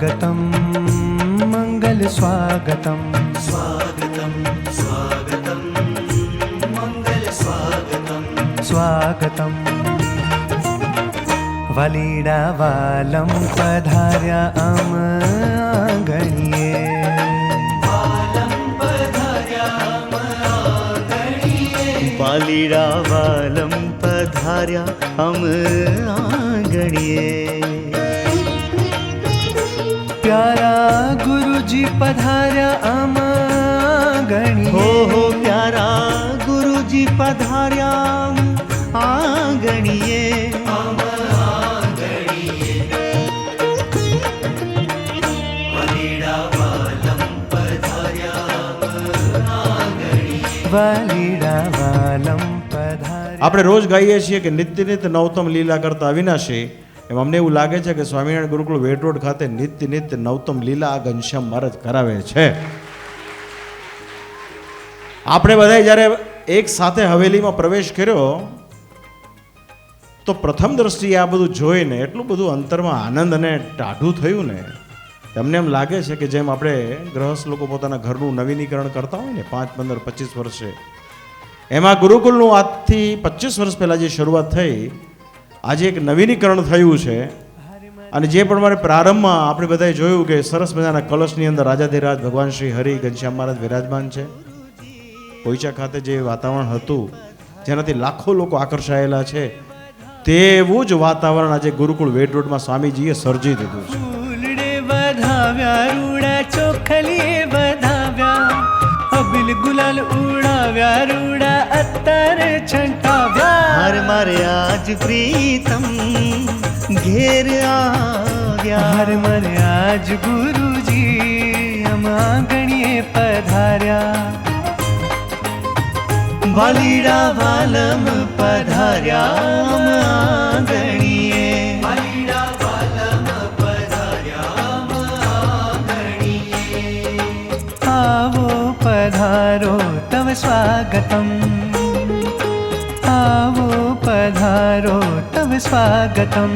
स्वागतं मंगल स्वागतं स्वागतं स्वागतं मंगल स्वागतं स्वागतं वलीडा वालम पधार्या अम आंगणिये वालीड़ा वालम पधार्या हम आंगणिये प्यारा गुरुजी पधार्या अम आंगणिये हो प्यारा गुरुजी पधार्या आंगणिये આપણે રોજ ગાઈએ છીએ કે નિત્ય નિત્ય નવતમ લીલા કરતા અવિનાશી. એમ અમને એવું લાગે છે કે સ્વામિનારાયણ ગુરુકુળ વેટ રોડ ખાતે નિત્ય નિત્ય નવતમ લીલા આ ઘનશ્યામ મહારાજ કરાવે છે. આપણે બધાએ જ્યારે એક સાથે હવેલીમાં પ્રવેશ કર્યો તો પ્રથમ દ્રષ્ટિએ આ બધું જોઈને એટલું બધું અંતરમાં આનંદ અને ટાઢું થયું ને. તમને એમ લાગે છે કે જેમ આપણે ગૃહસ્થ લોકો પોતાના ઘરનું નવીનીકરણ કરતા હોય ને 5, 15, 25 વર્ષે, એમાં ગુરુકુળનું આજથી 25 વર્ષ પહેલાં જે શરૂઆત થઈ, આજે એક નવીનીકરણ થયું છે. અને જે પ્રમાણે પ્રારંભમાં આપણે બધાએ જોયું કે સરસ મજાના કલશની અંદર રાજાધિરાજ ભગવાન શ્રી હરિ ઘનશ્યામ મહારાજ વિરાજમાન છે. પોઈચા ખાતે જે વાતાવરણ હતું જેનાથી લાખો લોકો આકર્ષાયેલા છે, તેવું જ વાતાવરણ આજે ગુરુકુળ વેટ રોડમાં સ્વામીજીએ સર્જી દીધું છે. વધાવ્યા રૂડા ચોખલીએ વધાવ્યા, અબિલ ગુલાલ ઉડાવ્યા રૂડા અત્તર છંટાવ્યા. હર મારે આજ પ્રીતમ ઘેર આવ્યા, હર મને આજ ગુરુજી અમ આંગણીએ પધાર્યા. વાલીડા વાલમ પધાર્યા અમ આંગણીએ. आवो पधारो तव स्वागतम, आवो पधारो तव स्वागतम.